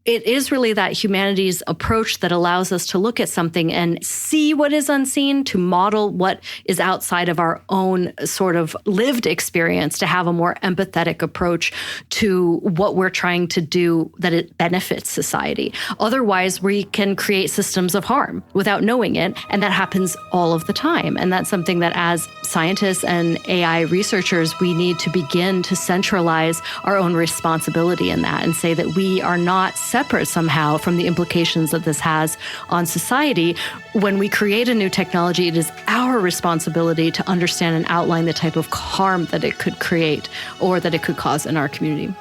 it is really that humanity's approach that allows us to look at something and see what is unseen, to model what is outside of our own sort of lived experience, to have a more empathetic approach to what we're trying to do, that it benefits society. Otherwise, we can create systems of harm without knowing it. And that happens all of the time. And that's something that as scientists and AI researchers, we need to begin to centralize our own responsibility in that and say that we are not separate somehow from the implications that this has on society. When we create a new technology, it is our responsibility to understand and outline the type of harm that it could create or that it could cause in our community.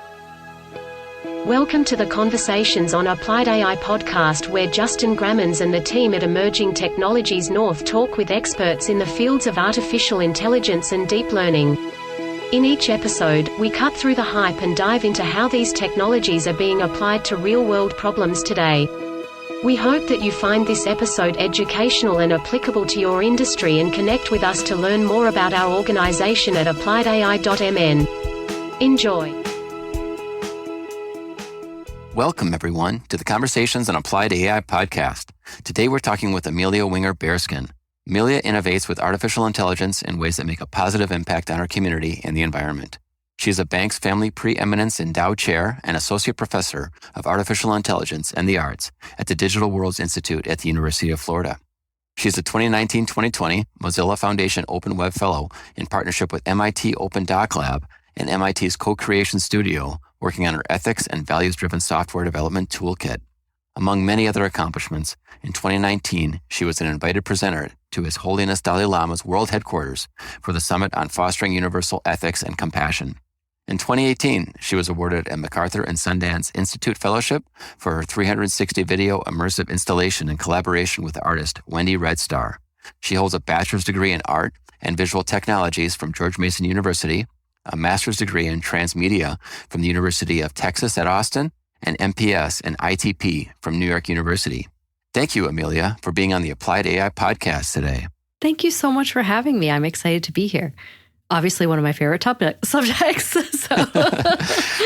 Welcome to the Conversations on Applied AI podcast, where Justin Grammons and the team at Emerging Technologies North talk with experts in the fields of artificial intelligence and deep learning. In each episode, we cut through the hype and dive into how these technologies are being applied to real-world problems today. We hope that you find this episode educational and applicable to your industry, and connect with us to learn more about our organization at appliedai.mn. Enjoy. Welcome, everyone, to the Conversations on Applied AI podcast. Today, we're talking with Amelia Winger-Bearskin. Amelia innovates with artificial intelligence in ways that make a positive impact on our community and the environment. She is a Banks Family Preeminence Endowed Chair and Associate Professor of Artificial Intelligence and the Arts at the Digital Worlds Institute at the University of Florida. She is a 2019-2020 Mozilla Foundation Open Web Fellow in partnership with MIT Open Doc Lab and MIT's Co-Creation Studio, working on her ethics and values-driven software development toolkit. Among many other accomplishments, in 2019, she was an invited presenter to His Holiness Dalai Lama's world headquarters for the Summit on Fostering Universal Ethics and Compassion. In 2018, she was awarded a MacArthur and Sundance Institute Fellowship for her 360 video immersive installation in collaboration with the artist Wendy Redstar. She holds a bachelor's degree in art and visual technologies from George Mason University, a master's degree in transmedia from the University of Texas at Austin, and MPS and ITP from New York University. Thank you, Amelia, for being on the Applied AI podcast today. Thank you so much for having me. I'm excited to be here. Obviously, one of my favorite subjects.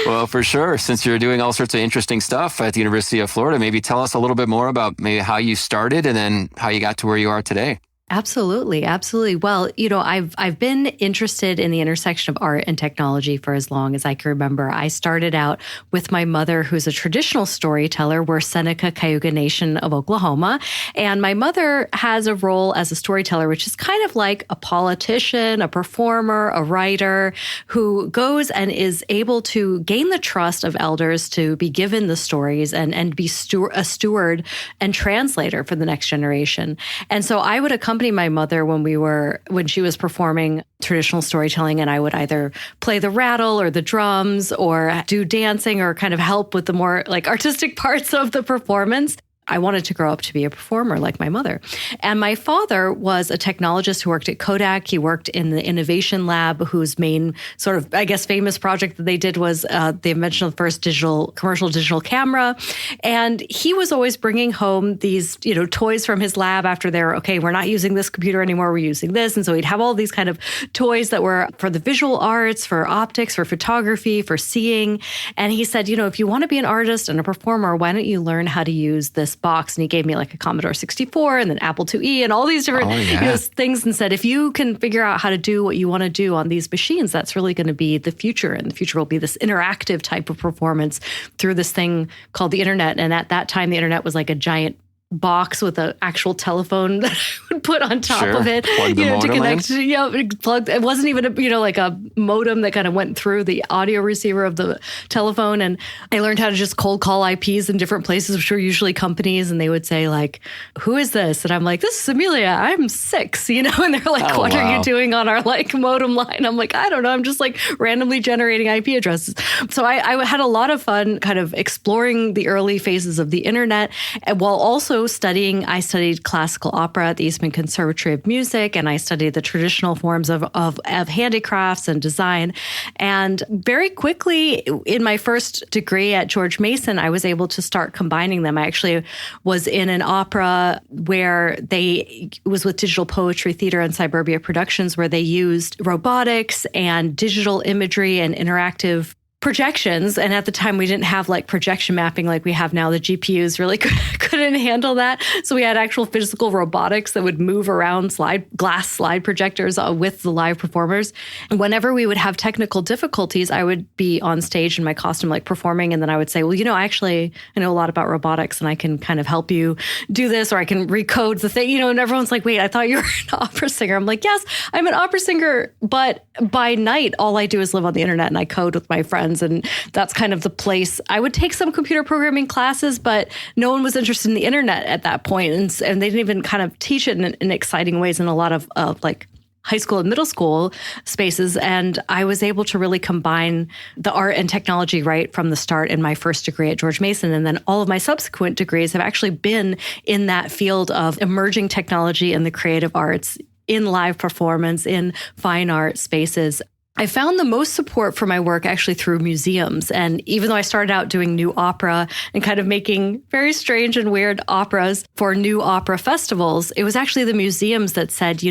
Well, for sure. Since you're doing all sorts of interesting stuff at the University of Florida, maybe tell us a little bit more about maybe how you started and then how you got to where you are today. Absolutely. Absolutely. Well, I've been interested in the intersection of art and technology for as long as I can remember. I started out with my mother, who's a traditional storyteller. We're Seneca Cayuga Nation of Oklahoma. And my mother has a role as a storyteller, which is kind of like a politician, a performer, a writer who goes and is able to gain the trust of elders to be given the stories and be a steward and translator for the next generation. And so I would accompany my mother when she was performing traditional storytelling, and I would either play the rattle or the drums or do dancing or kind of help with the more like artistic parts of the performance. I wanted to grow up to be a performer like my mother. And my father was a technologist who worked at Kodak. He worked in the innovation lab, whose main sort of, I guess, famous project that they did was the invention of the first commercial digital camera. And he was always bringing home these, toys from his lab after we're not using this computer anymore, we're using this. And so he'd have all these kind of toys that were for the visual arts, for optics, for photography, for seeing. And he said, if you want to be an artist and a performer, why don't you learn how to use this box? And he gave me like a Commodore 64 and then Apple IIe and all these different things, and said, if you can figure out how to do what you want to do on these machines, that's really going to be the future. And the future will be this interactive type of performance through this thing called the internet. And at that time, the internet was like a giant box with an actual telephone that I would put on top of it, to connect. It wasn't even like a modem that kind of went through the audio receiver of the telephone. And I learned how to just cold call IPs in different places, which were usually companies, and they would say like, "Who is this?" And I'm like, "This is Amelia. I'm 6," and they're like, "What are you doing on our like modem line?" I'm like, "I don't know. I'm just like randomly generating IP addresses." So I had a lot of fun kind of exploring the early phases of the internet, and while also I studied classical opera at the Eastman Conservatory of Music, and I studied the traditional forms of handicrafts and design. And very quickly, in my first degree at George Mason, I was able to start combining them. I actually was in an opera where it was with Digital Poetry Theater and Cyberbia Productions, where they used robotics and digital imagery and interactive projections. And at the time, we didn't have like projection mapping like we have now. The GPUs really couldn't handle that. So we had actual physical robotics that would move around glass slide projectors with the live performers. And whenever we would have technical difficulties, I would be on stage in my costume, like performing. And then I would say, well, I know a lot about robotics and I can kind of help you do this, or I can recode the thing, and everyone's like, wait, I thought you were an opera singer. I'm like, yes, I'm an opera singer. But by night, all I do is live on the internet and I code with my friends. And that's kind of the place. I would take some computer programming classes, but no one was interested in the internet at that point. And they didn't even kind of teach it in exciting ways in a lot of like high school and middle school spaces. And I was able to really combine the art and technology right from the start in my first degree at George Mason. And then all of my subsequent degrees have actually been in that field of emerging technology and the creative arts, in live performance, in fine art spaces. I found the most support for my work actually through museums. And even though I started out doing new opera and kind of making very strange and weird operas for new opera festivals, it was actually the museums that said,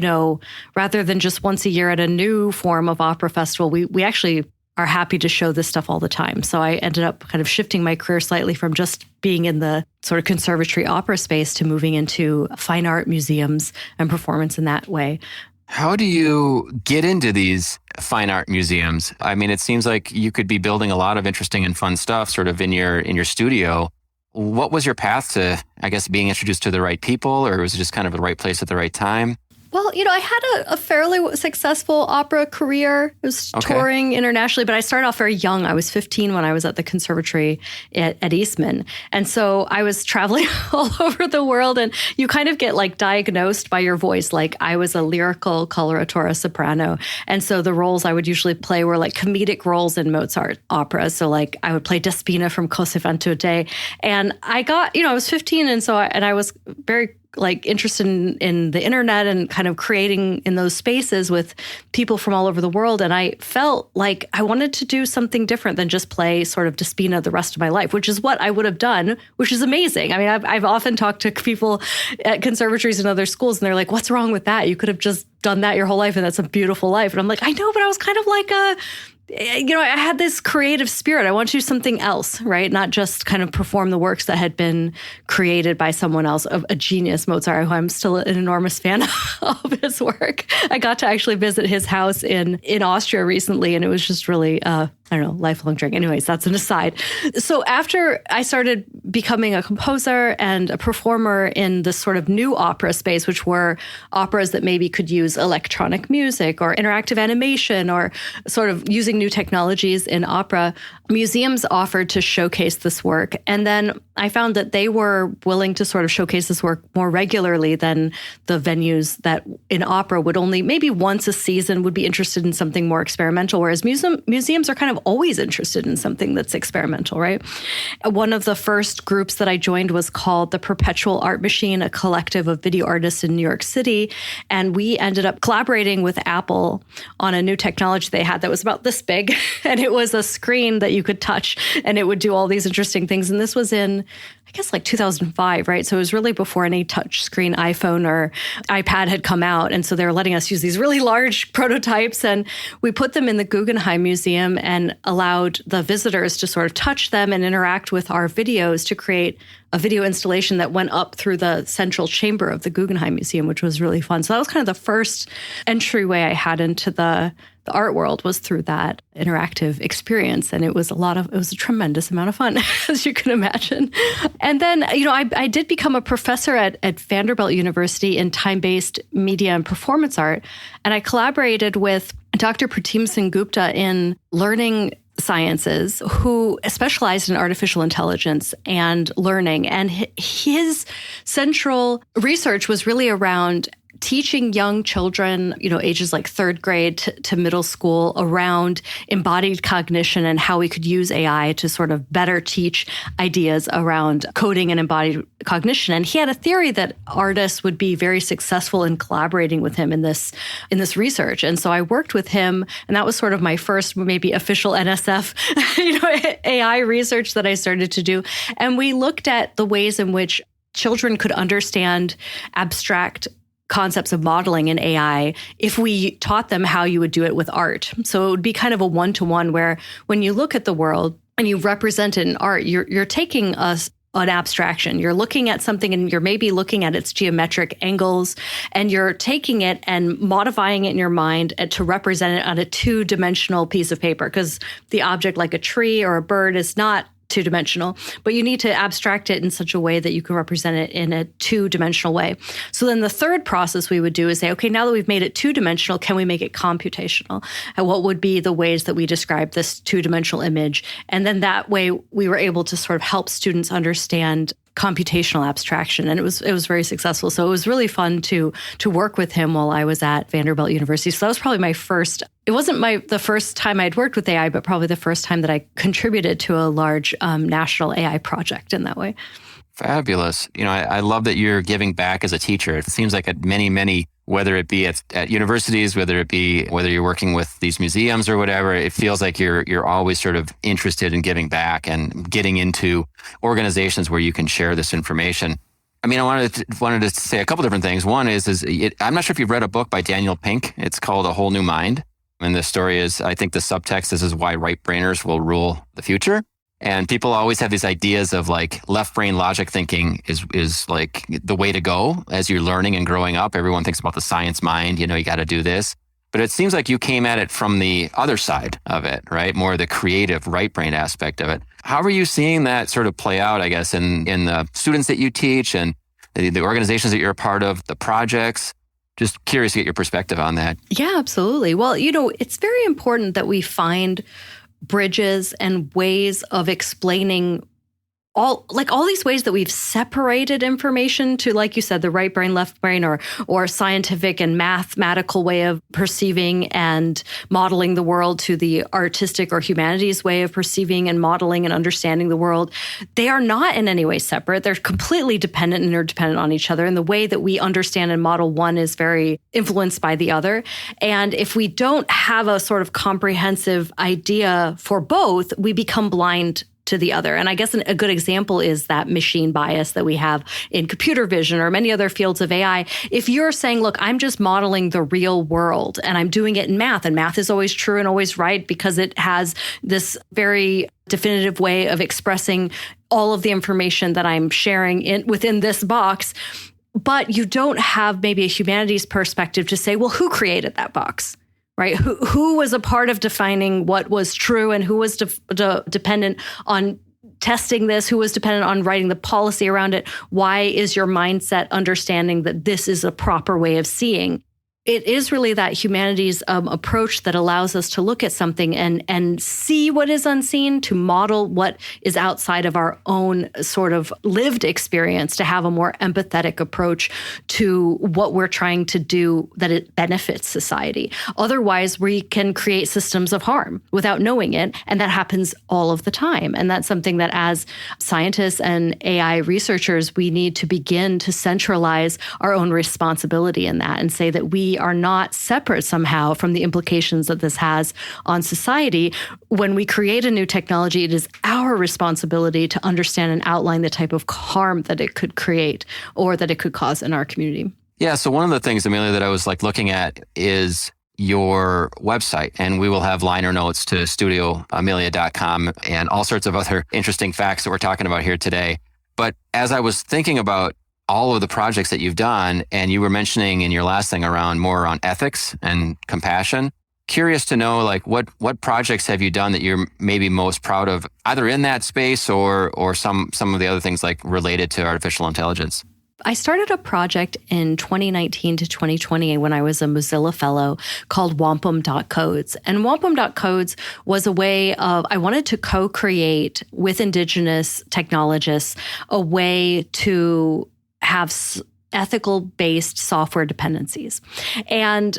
rather than just once a year at a new form of opera festival, we actually are happy to show this stuff all the time. So I ended up kind of shifting my career slightly from just being in the sort of conservatory opera space to moving into fine art museums and performance in that way. How do you get into these fine art museums? I mean, it seems like you could be building a lot of interesting and fun stuff sort of in your studio. What was your path to, I guess, being introduced to the right people, or was it just kind of the right place at the right time? Well, I had a fairly successful opera career. I was touring internationally, but I started off very young. I was 15 when I was at the conservatory at Eastman. And so I was traveling all over the world, and you kind of get like diagnosed by your voice. Like I was a lyrical coloratura soprano. And so the roles I would usually play were like comedic roles in Mozart operas. So like I would play Despina from Cose fan tutte. And I got, I was 15. And so I was very interested in the internet and kind of creating in those spaces with people from all over the world. And I felt like I wanted to do something different than just play sort of Despina the rest of my life, which is what I would have done, which is amazing. I mean, I've often talked to people at conservatories and other schools, and they're like, what's wrong with that? You could have just done that your whole life, and that's a beautiful life. And I'm like, I know, but I was kind of like I had this creative spirit. I want to do something else, right? Not just kind of perform the works that had been created by someone else, a genius, Mozart, who I'm still an enormous fan of his work. I got to actually visit his house in Austria recently, and it was just really, lifelong drink. Anyways, that's an aside. So after I started becoming a composer and a performer in this sort of new opera space, which were operas that maybe could use electronic music or interactive animation or sort of using new technologies in opera, museums offered to showcase this work. And then I found that they were willing to sort of showcase this work more regularly than the venues that in opera would only maybe once a season would be interested in something more experimental, whereas museums are kind of always interested in something that's experimental, right? One of the first groups that I joined was called the Perpetual Art Machine, a collective of video artists in New York City. And we ended up collaborating with Apple on a new technology they had that was about this big. And it was a screen that you could touch and it would do all these interesting things. And this was in, I guess, like 2005, right? So it was really before any touchscreen iPhone or iPad had come out. And so they were letting us use these really large prototypes. And we put them in the Guggenheim Museum and allowed the visitors to sort of touch them and interact with our videos to create a video installation that went up through the central chamber of the Guggenheim Museum, which was really fun. So that was kind of the first entryway I had into the art world, was through that interactive experience. And it was a tremendous amount of fun, as you can imagine. And then, I did become a professor at Vanderbilt University in time-based media and performance art. And I collaborated with Dr. Pratim Singh Gupta in learning sciences, who specialized in artificial intelligence and learning. And his central research was really around teaching young children, ages like third grade to middle school, around embodied cognition and how we could use AI to sort of better teach ideas around coding and embodied cognition. And he had a theory that artists would be very successful in collaborating with him in this research. And so I worked with him, and that was sort of my first maybe official NSF, AI research that I started to do. And we looked at the ways in which children could understand abstract concepts of modeling in AI if we taught them how you would do it with art. So it would be kind of a one-to-one where when you look at the world and you represent it in art, you're taking an abstraction. You're looking at something and you're maybe looking at its geometric angles, and you're taking it and modifying it in your mind to represent it on a two-dimensional piece of paper, because the object like a tree or a bird is not two-dimensional, but you need to abstract it in such a way that you can represent it in a two-dimensional way. So then the third process we would do is say, okay, now that we've made it two-dimensional, can we make it computational? And what would be the ways that we describe this two-dimensional image? And then that way we were able to sort of help students understand computational abstraction. And it was very successful. So it was really fun to work with him while I was at Vanderbilt University. So that was probably my first, it wasn't the first time I'd worked with AI, but probably the first time that I contributed to a large national AI project in that way. Fabulous. I love that you're giving back as a teacher. It seems like at many, whether it be at universities, whether you're working with these museums or whatever, it feels like you're always sort of interested in giving back and getting into organizations where you can share this information. I mean, I wanted to say a couple different things. One is I'm not sure if you've read a book by Daniel Pink. It's called A Whole New Mind. And the story is, I think the subtext is why right-brainers will rule the future. And people always have these ideas of like left brain logic thinking is like the way to go as you're learning and growing up. Everyone thinks about the science mind, you got to do this. But it seems like you came at it from the other side of it, right? More the creative right brain aspect of it. How are you seeing that sort of play out, I guess, in the students that you teach and the organizations that you're a part of, the projects? Just curious to get your perspective on that. Yeah, absolutely. Well, it's very important that we find bridges and ways of explaining all these ways that we've separated information to, like you said, the right brain, left brain, or scientific and mathematical way of perceiving and modeling the world to the artistic or humanities way of perceiving and modeling and understanding the world. They are not in any way separate. They're completely dependent and interdependent on each other. And the way that we understand and model one is very influenced by the other. And if we don't have a sort of comprehensive idea for both, we become blind to the other. And I guess a good example is that machine bias that we have in computer vision or many other fields of AI. If you're saying, look, I'm just modeling the real world and I'm doing it in math, and math is always true and always right because it has this very definitive way of expressing all of the information that I'm sharing within this box, but you don't have maybe a humanities perspective to say, well, who created that box? Right? Who was a part of defining what was true, and who was dependent on testing this? Who was dependent on writing the policy around it? Why is your mindset understanding that this is a proper way of seeing? It is really that humanities approach that allows us to look at something and see what is unseen, to model what is outside of our own sort of lived experience, to have a more empathetic approach to what we're trying to do that it benefits society. Otherwise, we can create systems of harm without knowing it, and that happens all of the time. And that's something that as scientists and AI researchers, we need to begin to centralize our own responsibility in that and say that we are not separate somehow from the implications that this has on society. When we create a new technology, it is our responsibility to understand and outline the type of harm that it could create or that it could cause in our community. Yeah, so one of the things, Amelia, that I was looking at is your website, and we will have liner notes to studioamelia.com and all sorts of other interesting facts that we're talking about here today. But as I was thinking about all of the projects that you've done, and you were mentioning in your last thing more around ethics and compassion, curious to know what projects have you done that you're maybe most proud of, either in that space or some of the other things related to artificial intelligence? I started a project in 2019 to 2020 when I was a Mozilla Fellow called wampum.codes. And wampum.codes was a way of, I wanted to co-create with Indigenous technologists a way to have ethical-based software dependencies. And,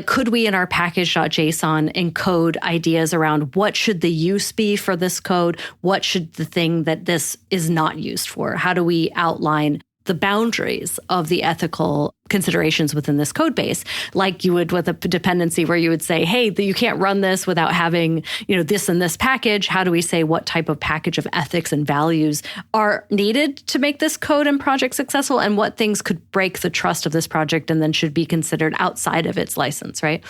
could we in our package.json encode ideas around what should the use be for this code? What should the thing that this is not used for? How do we outline the boundaries of the ethical considerations within this code base, like you would with a dependency where you would say, hey, you can't run this without having, this and this package. How do we say what type of package of ethics and values are needed to make this code and project successful, and what things could break the trust of this project and then should be considered outside of its license, right?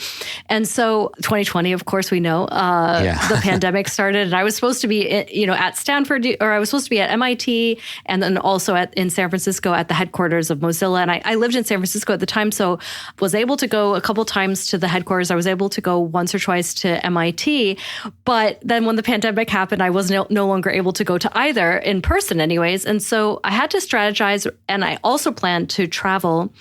And so 2020, of course, we know the pandemic started, and I was supposed to be, at Stanford, or I was supposed to be at MIT, and then also in San Francisco at the headquarters of Mozilla. And I lived in San Francisco at the time, so was able to go a couple times to the headquarters. I was able to go once or twice to MIT, but then when the pandemic happened, I was no longer able to go to either in person anyways. And so I had to strategize, and I also planned to travel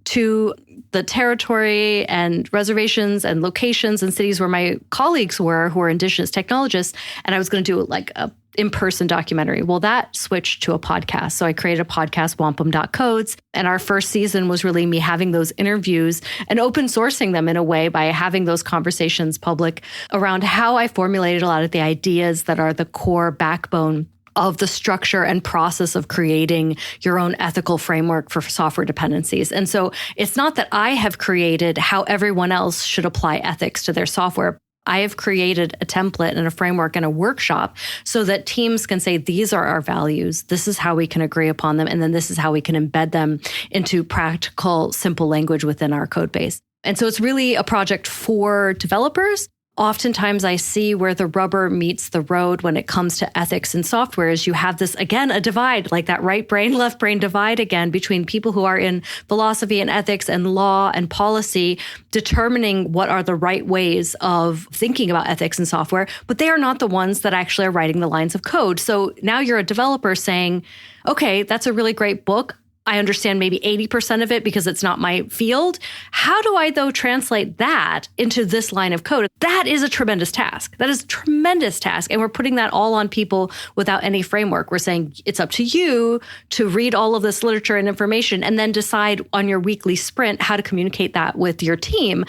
to the territory and reservations and locations and cities where my colleagues were, who are indigenous technologists, and I was going to do like a in-person documentary. Well, that switched to a podcast. So I created a podcast, wampum.codes. And our first season was really me having those interviews and open sourcing them in a way by having those conversations public around how I formulated a lot of the ideas that are the core backbone of the structure and process of creating your own ethical framework for software dependencies. And so it's not that I have created how everyone else should apply ethics to their software. I have created a template and a framework and a workshop so that teams can say, these are our values. This is how we can agree upon them. And then this is how we can embed them into practical, simple language within our code base. And so it's really a project for developers. Oftentimes I see where the rubber meets the road when it comes to ethics and software is you have this, again, a divide, like that right brain, left brain divide again between people who are in philosophy and ethics and law and policy, determining what are the right ways of thinking about ethics and software, but they are not the ones that actually are writing the lines of code. So now you're a developer saying, okay, that's a really great book. I understand maybe 80% of it because it's not my field. How do I, though, translate that into this line of code? That is a tremendous task. That is a tremendous task. And we're putting that all on people without any framework. We're saying it's up to you to read all of this literature and information and then decide on your weekly sprint how to communicate that with your team.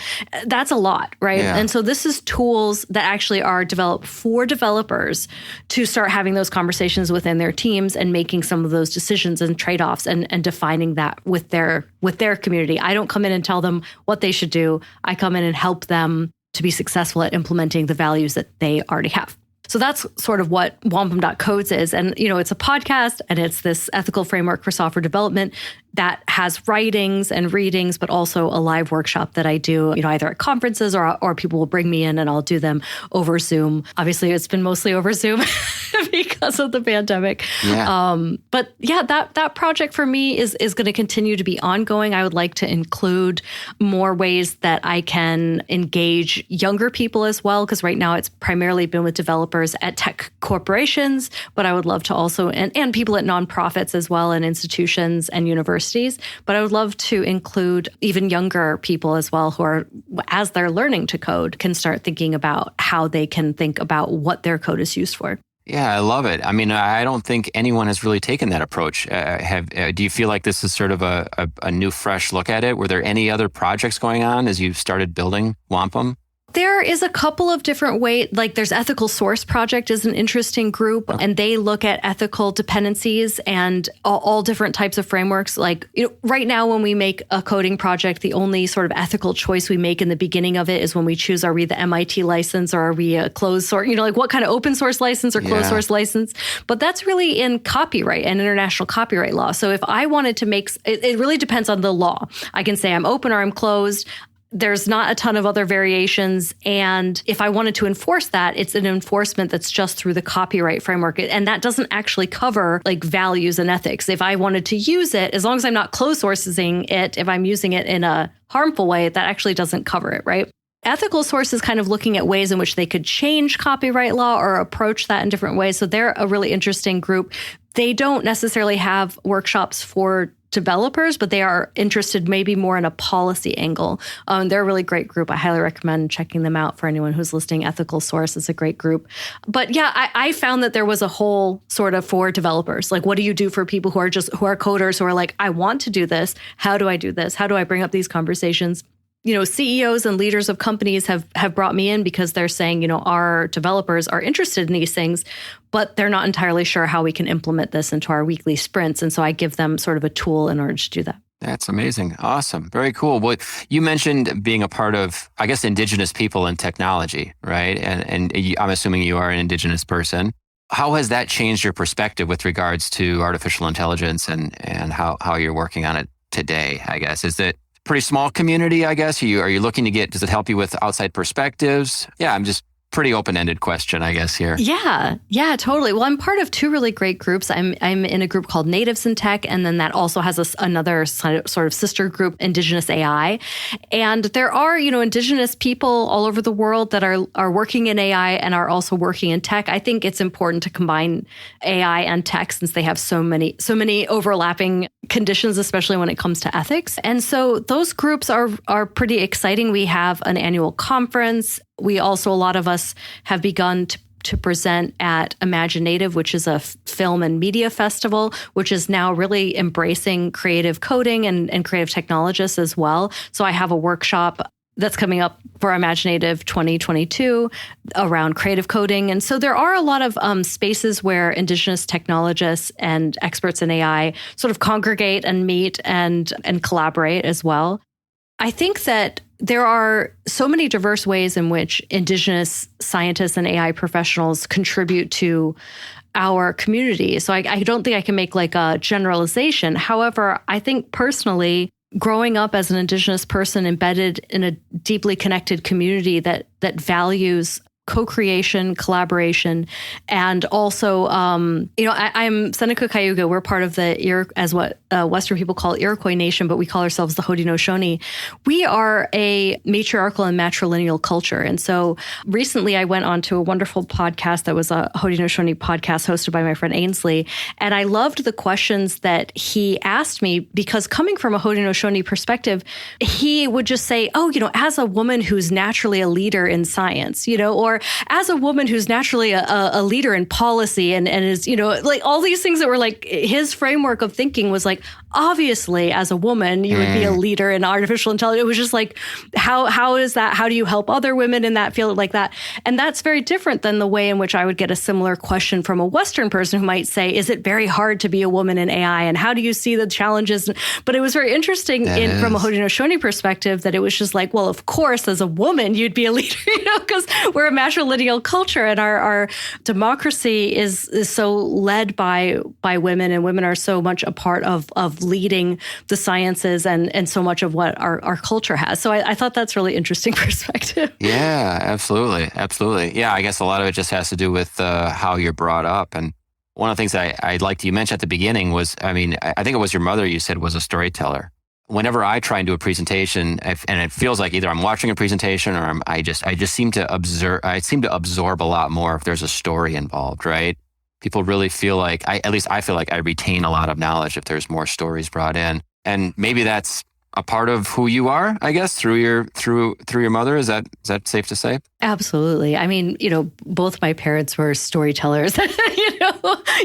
That's a lot, right? Yeah. And so this is tools that actually are developed for developers to start having those conversations within their teams and making some of those decisions and trade-offs and defining that with their community. I don't come in and tell them what they should do. I come in and help them to be successful at implementing the values that they already have. So that's sort of what wampum.codes is. And, it's a podcast and it's this ethical framework for software development that has writings and readings, but also a live workshop that I do, either at conferences or people will bring me in and I'll do them over Zoom. Obviously, it's been mostly over Zoom because of the pandemic. Yeah. But yeah, that project for me is going to continue to be ongoing. I would like to include more ways that I can engage younger people as well, because right now it's primarily been with developers at tech corporations, but I would love to also, and people at nonprofits as well, and institutions and universities. But I would love to include even younger people as well who are, as they're learning to code, can start thinking about how they can think about what their code is used for. Yeah, I love it. I mean, I don't think anyone has really taken that approach. Do you feel like this is sort of a new, fresh look at it? Were there any other projects going on as you started building Wampum? There is a couple of different ways, like there's Ethical Source Project is an interesting group, and they look at ethical dependencies and all different types of frameworks. Like, right now when we make a coding project, the only sort of ethical choice we make in the beginning of it is when we choose, are we the MIT license or are we a closed source, like what kind of open source license or closed source license? But that's really in copyright and international copyright law. So if I wanted to make, it really depends on the law. I can say I'm open or I'm closed. There's not a ton of other variations. And if I wanted to enforce that, it's an enforcement that's just through the copyright framework. And that doesn't actually cover like values and ethics. If I wanted to use it, as long as I'm not closed sourcing it, if I'm using it in a harmful way, that actually doesn't cover it, right? Ethical Source is kind of looking at ways in which they could change copyright law or approach that in different ways. So they're a really interesting group. They don't necessarily have workshops for developers, but they are interested maybe more in a policy angle. They're a really great group. I highly recommend checking them out for anyone who's listening. Ethical Source is a great group. But yeah, I found that there was a whole sort of for developers. Like, what do you do for people who are coders who are like, I want to do this. How do I do this? How do I bring up these conversations? CEOs and leaders of companies have brought me in because they're saying, our developers are interested in these things, but they're not entirely sure how we can implement this into our weekly sprints. And so I give them sort of a tool in order to do that. That's amazing. Awesome. Very cool. Well, you mentioned being a part of, I guess, Indigenous people in technology, right? I'm assuming you are an Indigenous person. How has that changed your perspective with regards to artificial intelligence and how you're working on it today, I guess? Is it a pretty small community, I guess? Are you looking to does it help you with outside perspectives? Yeah, I'm just pretty open-ended question, I guess, here. Yeah, totally. Well, I'm part of two really great groups. I'm in a group called Natives in Tech, and then that also has another sort of sister group, Indigenous AI. And there are, Indigenous people all over the world that are working in AI and are also working in tech. I think it's important to combine AI and tech since they have so many overlapping conditions, especially when it comes to ethics. And so those groups are pretty exciting. We have an annual conference. We also, a lot of us have begun to present at Imaginative, which is a film and media festival, which is now really embracing creative coding and creative technologists as well. So I have a workshop that's coming up for Imaginative 2022 around creative coding. And so there are a lot of spaces where Indigenous technologists and experts in AI sort of congregate and meet and collaborate as well. I think that there are so many diverse ways in which Indigenous scientists and AI professionals contribute to our community. So I don't think I can make like a generalization. However, I think personally, growing up as an Indigenous person embedded in a deeply connected community that values co-creation, collaboration, and also, I'm Seneca Cayuga. We're part of as what Western people call Iroquois Nation, but we call ourselves the Haudenosaunee. We are a matriarchal and matrilineal culture. And so recently I went on to a wonderful podcast that was a Haudenosaunee podcast hosted by my friend Ainsley. And I loved the questions that he asked me because coming from a Haudenosaunee perspective, he would just say, as a woman who's naturally a leader in science, or as a woman who's naturally a leader in policy and is, like all these things that were like his framework of thinking was like, obviously, as a woman, you would be a leader in artificial intelligence. It was just like, how is that? How do you help other women in that field like that? And that's very different than the way in which I would get a similar question from a Western person who might say, is it very hard to be a woman in AI? And how do you see the challenges? But it was very interesting from a Haudenosaunee perspective that it was just like, well, of course, as a woman, you'd be a leader, because we're a matrilineal culture and our democracy is so led by women, and women are so much a part of leading the sciences and so much of what our culture has. So I thought that's really interesting perspective. Yeah, absolutely. Absolutely. Yeah, I guess a lot of it just has to do with how you're brought up. And one of the things I liked you mentioned at the beginning was, I think it was your mother you said was a storyteller. Whenever I try and do a presentation, and it feels like either I'm watching a presentation or I just seem to observe. I seem to absorb a lot more if there's a story involved, right? People really feel like at least I feel like I retain a lot of knowledge if there's more stories brought in, and maybe that's a part of who you are, I guess, through your mother. Is that safe to say? Absolutely. I mean, both my parents were storytellers.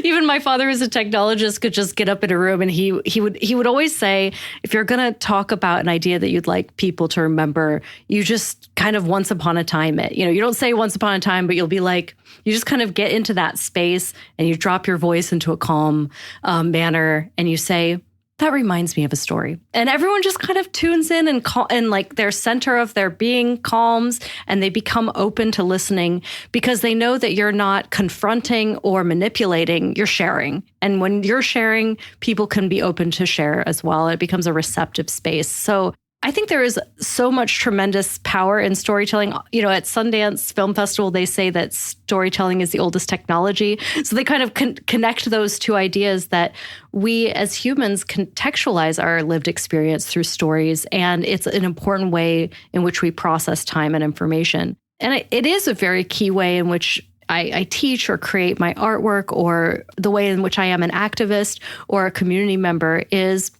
Even my father, as a technologist, could just get up in a room and he would always say, if you're going to talk about an idea that you'd like people to remember, you just kind of once upon a time it. You don't say once upon a time, but you'll be like, you just kind of get into that space and you drop your voice into a calm manner and you say, that reminds me of a story. And everyone just kind of tunes in and like their center of their being calms, and they become open to listening because they know that you're not confronting or manipulating, you're sharing. And when you're sharing, people can be open to share as well. It becomes a receptive space. So I think there is so much tremendous power in storytelling. At Sundance Film Festival, they say that storytelling is the oldest technology. So they kind of connect those two ideas that we as humans contextualize our lived experience through stories. And it's an important way in which we process time and information. And it is a very key way in which I teach or create my artwork, or the way in which I am an activist or a community member is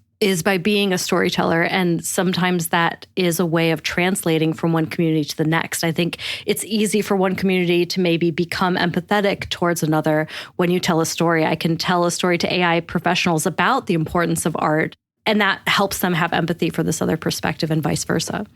by being a storyteller. And sometimes that is a way of translating from one community to the next. I think it's easy for one community to maybe become empathetic towards another when you tell a story. I can tell a story to AI professionals about the importance of art, and that helps them have empathy for this other perspective and vice versa.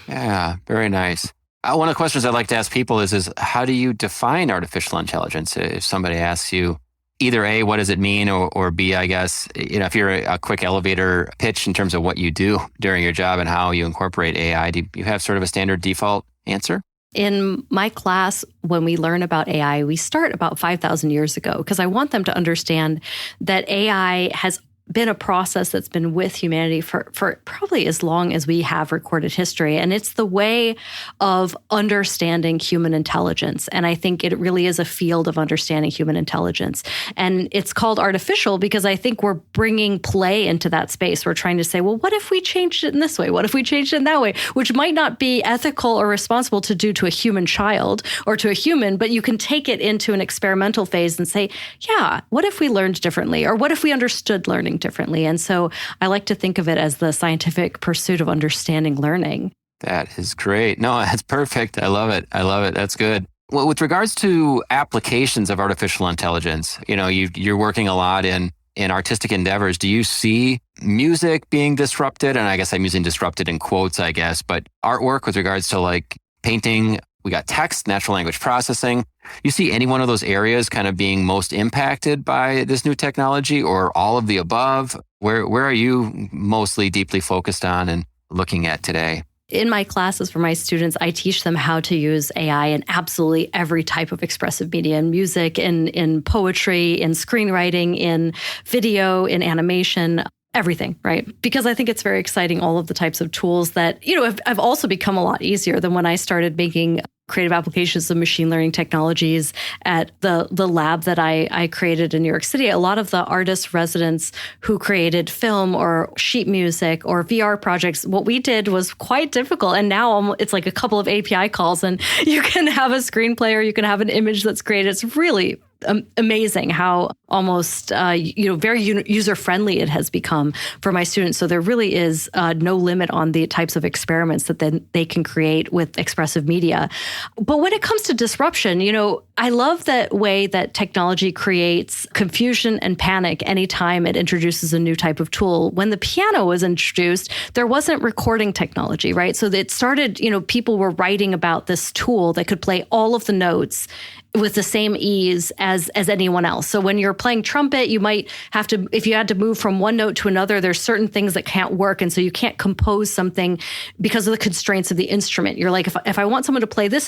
Yeah, very nice. One of the questions I'd like to ask people is how do you define artificial intelligence? If somebody asks you, either A, what does it mean? Or B, I guess, if you're a quick elevator pitch in terms of what you do during your job and how you incorporate AI, do you have sort of a standard default answer? In my class, when we learn about AI, we start about 5,000 years ago, because I want them to understand that AI has been a process that's been with humanity for probably as long as we have recorded history. And it's the way of understanding human intelligence. And I think it really is a field of understanding human intelligence. And it's called artificial because I think we're bringing play into that space. We're trying to say, well, what if we changed it in this way? What if we changed it in that way? Which might not be ethical or responsible to do to a human child or to a human, but you can take it into an experimental phase and say, yeah, what if we learned differently? Or what if we understood learning differently? And so I like to think of it as the scientific pursuit of understanding learning. That is great. No, that's perfect. I love it. That's good. Well, with regards to applications of artificial intelligence, you're working a lot in artistic endeavors. Do you see music being disrupted? And I guess I'm using disrupted in quotes, but artwork with regards to like painting, we got text, natural language processing. You see any one of those areas kind of being most impacted by this new technology, or all of the above? Where are you mostly deeply focused on and looking at today? In my classes for my students, I teach them how to use AI in absolutely every type of expressive media, in music, in poetry, in screenwriting, in video, in animation. Everything, right? Because I think it's very exciting, all of the types of tools that, have also become a lot easier than when I started making creative applications of machine learning technologies at the lab that I created in New York City. A lot of the artists, residents who created film or sheet music or VR projects, what we did was quite difficult. And now it's like a couple of API calls and you can have a screenplay or you can have an image that's created. It's really amazing how almost, very user-friendly it has become for my students. So there really is no limit on the types of experiments that then they can create with expressive media. But when it comes to disruption, I love that way that technology creates confusion and panic anytime it introduces a new type of tool. When the piano was introduced, there wasn't recording technology, right? So it started, people were writing about this tool that could play all of the notes with the same ease as anyone else. So when you're playing trumpet, you might have to, if you had to move from one note to another, there's certain things that can't work. And so you can't compose something because of the constraints of the instrument. You're like, if I want someone to play this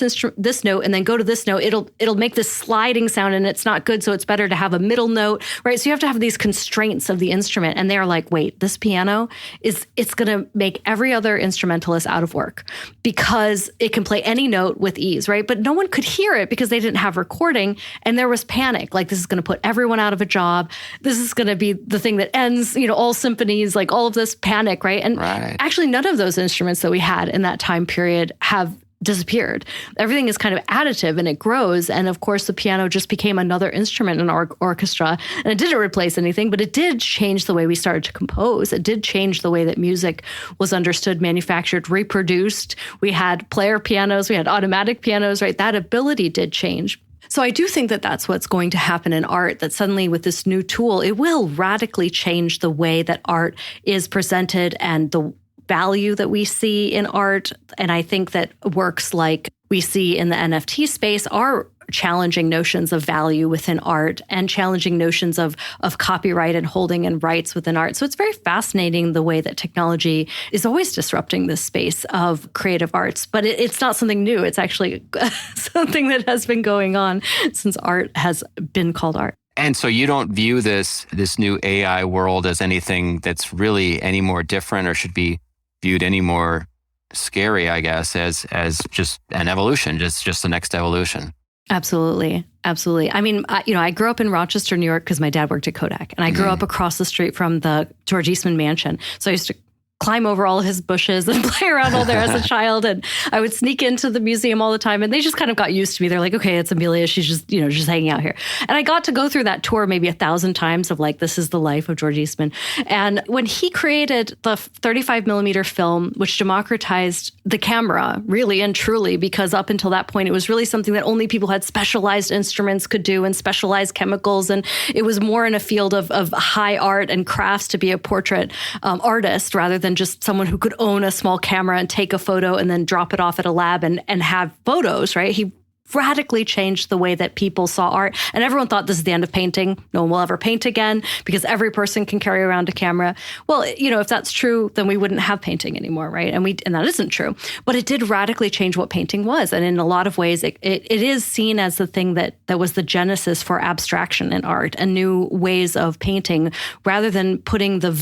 note and then go to this note, it'll make this sliding sound and it's not good. So it's better to have a middle note, right? So you have to have these constraints of the instrument. And they're like, wait, this piano it's going to make every other instrumentalist out of work because it can play any note with ease, right? But no one could hear it because they didn't have recording, and there was panic. Like, this is going to put everyone out of a job. This is going to be the thing that ends, all symphonies, like all of this panic, right? And actually, none of those instruments that we had in that time period have disappeared. Everything is kind of additive and it grows. And of course, the piano just became another instrument in our orchestra. And it didn't replace anything, but it did change the way we started to compose. It did change the way that music was understood, manufactured, reproduced. We had player pianos, we had automatic pianos, right? That ability did change. So I do think that that's what's going to happen in art, that suddenly with this new tool, it will radically change the way that art is presented and the value that we see in art. And I think that works like we see in the NFT space are challenging notions of value within art and challenging notions of copyright and holding and rights within art. So it's very fascinating the way that technology is always disrupting this space of creative arts. But it's not something new. It's actually something that has been going on since art has been called art. And so you don't view this new AI world as anything that's really any more different or should be viewed any more scary, I guess, as just an evolution, just the next evolution. Absolutely. Absolutely. I mean, I grew up in Rochester, New York, because my dad worked at Kodak. And I grew up across the street from the George Eastman mansion. So I used to climb over all his bushes and play around all there as a child. And I would sneak into the museum all the time. And they just kind of got used to me. They're like, okay, it's Amelia. She's just, just hanging out here. And I got to go through that tour maybe 1,000 times of like, this is the life of George Eastman. And when he created the 35 millimeter film, which democratized the camera really and truly, because up until that point, it was really something that only people had specialized instruments could do and specialized chemicals. And it was more in a field of high art and crafts to be a portrait artist rather than just someone who could own a small camera and take a photo and then drop it off at a lab and have photos, right? He radically changed the way that people saw art. And everyone thought this is the end of painting. No one will ever paint again because every person can carry around a camera. Well, if that's true, then we wouldn't have painting anymore, right? And that isn't true. But it did radically change what painting was. And in a lot of ways, it is seen as the thing that was the genesis for abstraction in art and new ways of painting, rather than putting the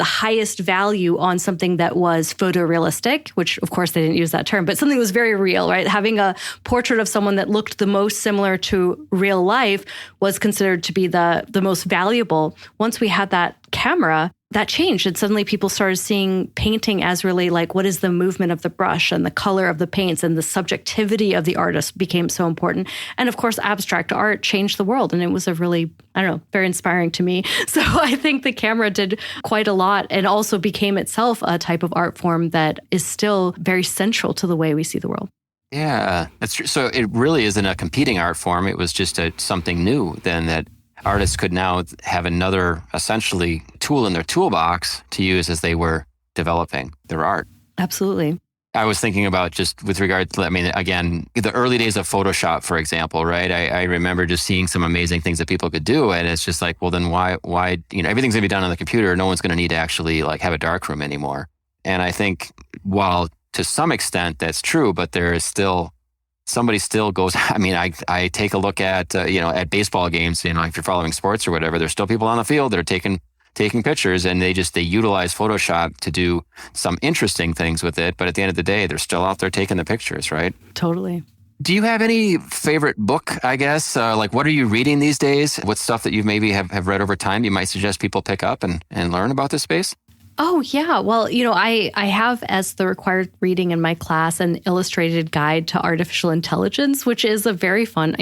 highest value on something that was photorealistic, which of course they didn't use that term, but something that was very real, right? Having a portrait of someone that looked the most similar to real life was considered to be the most valuable. Once we had that camera, that changed. And suddenly people started seeing painting as really like, what is the movement of the brush and the color of the paints, and the subjectivity of the artist became so important. And of course, abstract art changed the world. And it was a really, very inspiring to me. So I think the camera did quite a lot, and also became itself a type of art form that is still very central to the way we see the world. Yeah, that's true. So it really isn't a competing art form. It was just something new then that artists could now have another essentially tool in their toolbox to use as they were developing their art. Absolutely. I was thinking about just with regard to, again, the early days of Photoshop, for example, right? I remember just seeing some amazing things that people could do. And it's just like, well, then why, everything's going to be done on the computer. No one's going to need to actually have a darkroom anymore. And I think while to some extent that's true, but there is still, somebody still goes, I take a look at, at baseball games, if you're following sports or whatever, there's still people on the field that are taking pictures, and they utilize Photoshop to do some interesting things with it. But at the end of the day, they're still out there taking the pictures, right? Totally. Do you have any favorite book, I guess? What are you reading these days? What stuff that you maybe have read over time you might suggest people pick up and learn about this space? Oh, yeah. Well, I have as the required reading in my class an illustrated guide to artificial intelligence, which is a very fun,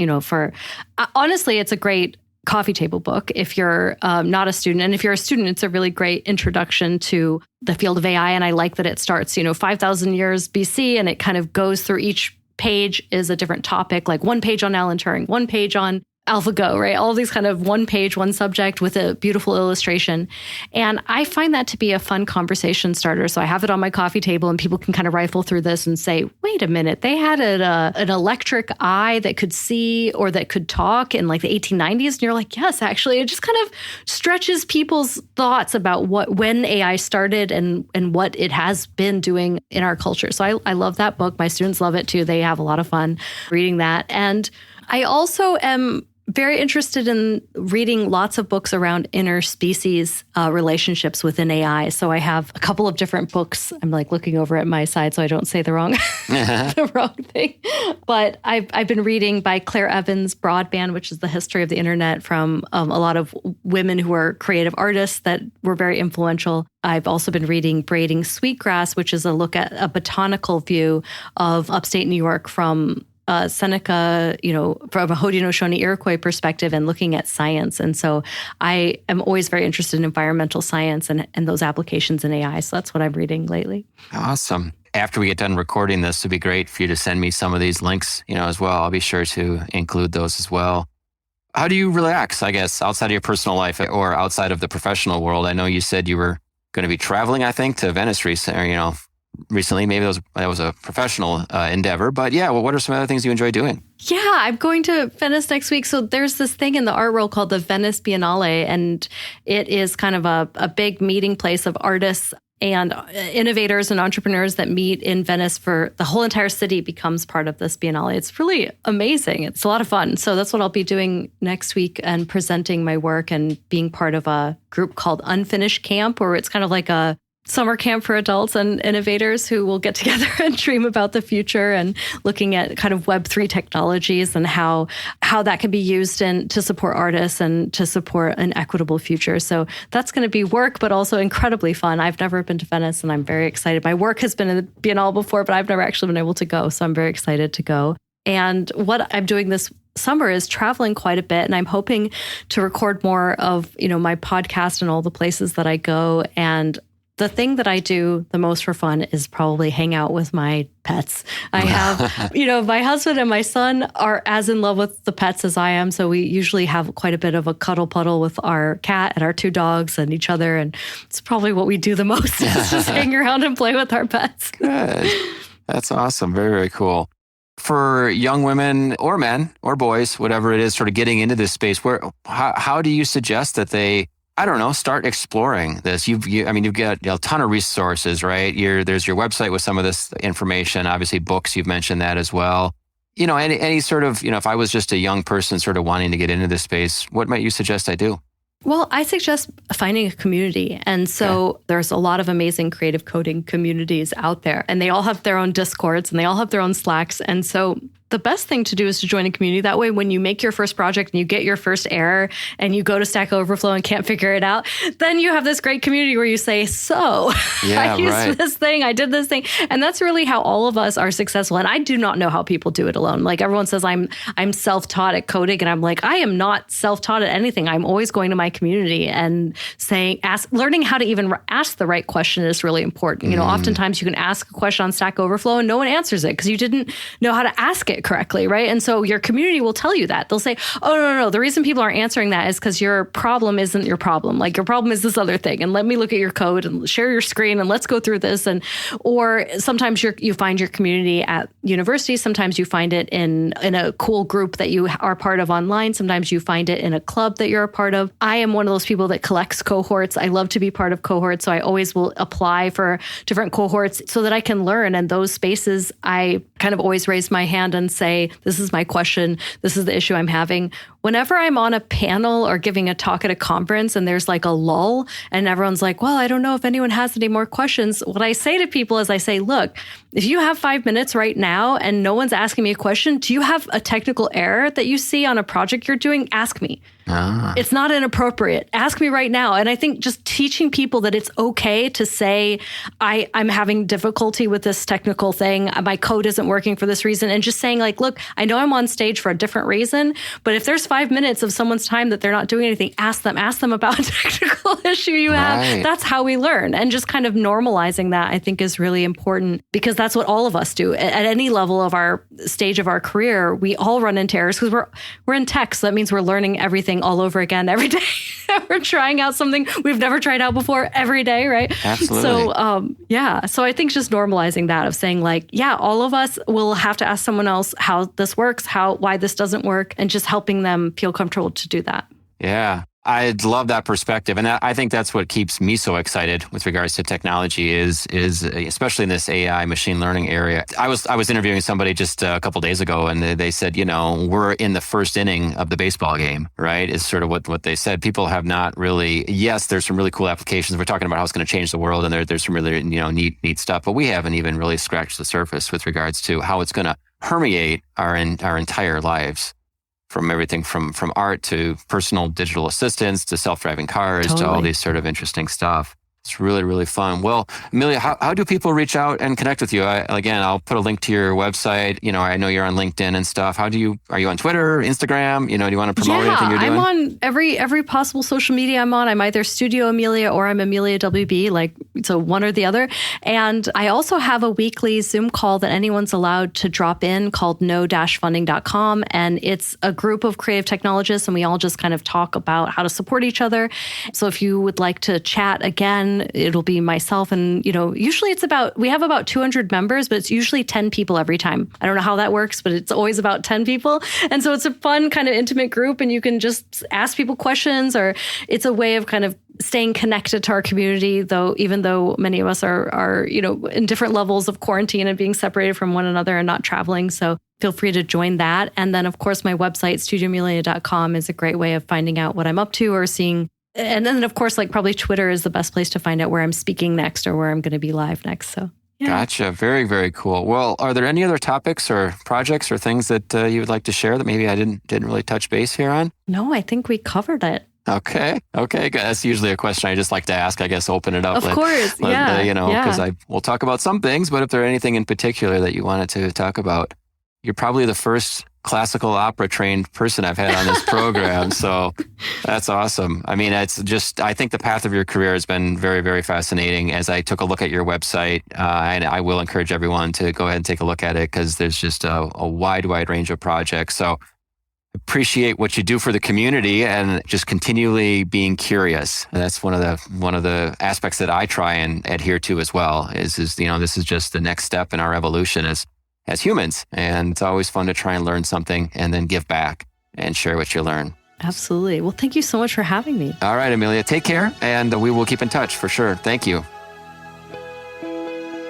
honestly, it's a great coffee table book if you're not a student. And if you're a student, it's a really great introduction to the field of AI. And I like that it starts, 5,000 years BC, and it kind of goes through each page is a different topic, like one page on Alan Turing, one page on AlphaGo, right? All these kind of one page, one subject with a beautiful illustration. And I find that to be a fun conversation starter. So I have it on my coffee table, and people can kind of rifle through this and say, wait a minute, they had an electric eye that could see or that could talk in the 1890s. And you're like, yes, actually, it just kind of stretches people's thoughts about when AI started and what it has been doing in our culture. So I love that book. My students love it too. They have a lot of fun reading that. And I also am very interested in reading lots of books around interspecies relationships within AI. So I have a couple of different books. I'm looking over at my side so I don't say the wrong the wrong thing. But I've been reading by Claire Evans, Broadband, which is the history of the internet, from a lot of women who are creative artists that were very influential. I've also been reading Braiding Sweetgrass, which is a look at a botanical view of upstate New York from Seneca, from a Haudenosaunee Iroquois perspective, and looking at science. And so I am always very interested in environmental science and those applications in AI. So that's what I'm reading lately. Awesome. After we get done recording this, it'd be great for you to send me some of these links, as well. I'll be sure to include those as well. How do you relax, I guess, outside of your personal life or outside of the professional world? I know you said you were going to be traveling, I think, to Venice recently. Maybe that was a professional endeavor, but yeah, well, what are some other things you enjoy doing? Yeah, I'm going to Venice next week. So there's this thing in the art world called the Venice Biennale, and it is kind of a big meeting place of artists and innovators and entrepreneurs that meet in Venice. For the whole entire city becomes part of this Biennale. It's really amazing. It's a lot of fun. So that's what I'll be doing next week, and presenting my work and being part of a group called Unfinished Camp, where it's kind of like a summer camp for adults and innovators who will get together and dream about the future, and looking at kind of Web3 technologies and how that can be used to support artists and to support an equitable future. So that's going to be work, but also incredibly fun. I've never been to Venice, and I'm very excited. My work has been in the Biennale before, but I've never actually been able to go. So I'm very excited to go. And what I'm doing this summer is traveling quite a bit, and I'm hoping to record more of, my podcast and all the places that I go. And the thing that I do the most for fun is probably hang out with my pets. I have, my husband and my son are as in love with the pets as I am. So we usually have quite a bit of a cuddle puddle with our cat and our two dogs and each other. And it's probably what we do the most is just hang around and play with our pets. Good. That's awesome. Very, very cool. for young women or men or boys, whatever it is, sort of getting into this space, how do you suggest that they, I don't know, start exploring this? You've got a ton of resources, right? There's your website with some of this information, obviously books, you've mentioned that as well. Any sort of, if I was just a young person sort of wanting to get into this space, what might you suggest I do? Well, I suggest finding a community. And so there's a lot of amazing creative coding communities out there, and they all have their own Discords and they all have their own Slacks. And so the best thing to do is to join a community. That way, when you make your first project and you get your first error and you go to Stack Overflow and can't figure it out, then you have this great community where you say, I used this thing, I did this thing. And that's really how all of us are successful. And I do not know how people do it alone. Like everyone says, I'm self-taught at coding. And I'm like, I am not self-taught at anything. I'm always going to my community and learning how to even ask the right question is really important. Oftentimes you can ask a question on Stack Overflow and no one answers it because you didn't know how to ask it correctly, right? And so your community will tell you that. They'll say, oh, no. The reason people aren't answering that is because your problem isn't your problem. Like your problem is this other thing. And let me look at your code and share your screen and let's go through this. Or sometimes you find your community at university. Sometimes you find it in a cool group that you are part of online. Sometimes you find it in a club that you're a part of. I am one of those people that collects cohorts. I love to be part of cohorts. So I always will apply for different cohorts so that I can learn. And those spaces, I kind of always raise my hand and say, this is my question. This is the issue I'm having. Whenever I'm on a panel or giving a talk at a conference and there's like a lull and everyone's like, well, I don't know if anyone has any more questions. What I say to people is I say, look, if you have 5 minutes right now and no one's asking me a question, do you have a technical error that you see on a project you're doing? Ask me. It's not inappropriate. Ask me right now. And I think just teaching people that it's okay to say, I'm having difficulty with this technical thing. My code isn't working for this reason. And just saying like, look, I know I'm on stage for a different reason, but if there's 5 minutes of someone's time that they're not doing anything, ask them about a technical issue you have. That's how we learn. And just kind of normalizing that I think is really important because that's what all of us do at any level of our stage of our career. We all run into errors because we're in tech. So that means we're learning everything all over again every day. We're trying out something we've never tried out before every day, right? Absolutely. So, So I think just normalizing that of saying like, all of us will have to ask someone else how this works, why this doesn't work, and just helping them feel comfortable to do that. Yeah. I love that perspective. And I think that's what keeps me so excited with regards to technology is especially in this AI machine learning area. I was interviewing somebody just a couple of days ago and they said, we're in the first inning of the baseball game, right? Is sort of what they said. People have not really, yes, there's some really cool applications. We're talking about how it's going to change the world and there's some really, neat stuff, but we haven't even really scratched the surface with regards to how it's going to permeate our entire lives. From everything from art to personal digital assistants to self-driving cars to all these sort of interesting stuff. It's really, really fun. Well, Amelia, how do people reach out and connect with you? Again, I'll put a link to your website. I know you're on LinkedIn and stuff. Are you on Twitter, Instagram? Do you want to promote anything you're doing? I'm on every possible social media I'm on. I'm either Studio Amelia or I'm Amelia WB, so one or the other. And I also have a weekly Zoom call that anyone's allowed to drop in called no-funding.com. And it's a group of creative technologists and we all just kind of talk about how to support each other. So if you would like to chat again, it'll be myself and, usually we have about 200 members, but it's usually 10 people every time. I don't know how that works, but it's always about 10 people. And so it's a fun kind of intimate group and you can just ask people questions or it's a way of kind of staying connected to our community, even though many of us are, in different levels of quarantine and being separated from one another and not traveling. So feel free to join that. And then of course, my website, studioamelia.com is a great way of finding out what I'm up to or seeing. And then, of course, probably Twitter is the best place to find out where I'm speaking next or where I'm going to be live next. So, yeah. Gotcha. Very, very cool. Well, are there any other topics or projects or things that you would like to share that maybe I didn't really touch base here on? No, I think we covered it. Okay. Good. That's usually a question I just like to ask. I guess open it up. Of course. Because we'll talk about some things, but if there anything in particular that you wanted to talk about, you're probably the first classical opera trained person I've had on this program. So that's awesome. I mean, I think the path of your career has been very, very fascinating. As I took a look at your website, and I will encourage everyone to go ahead and take a look at it because there's just a wide range of projects. So appreciate what you do for the community and just continually being curious. And that's one of the aspects that I try and adhere to as well is this is just the next step in our evolution is as humans. And it's always fun to try and learn something and then give back and share what you learn. Absolutely. Well, thank you so much for having me. All right, Amelia, take care, and we will keep in touch for sure. Thank you.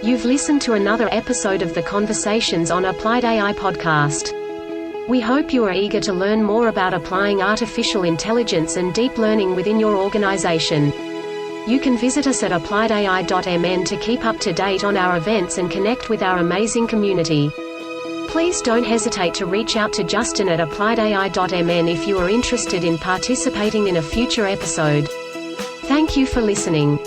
You've listened to another episode of the Conversations on Applied AI podcast. We hope you are eager to learn more about applying artificial intelligence and deep learning within your organization. You can visit us at appliedai.mn to keep up to date on our events and connect with our amazing community. Please don't hesitate to reach out to Justin at appliedai.mn if you are interested in participating in a future episode. Thank you for listening.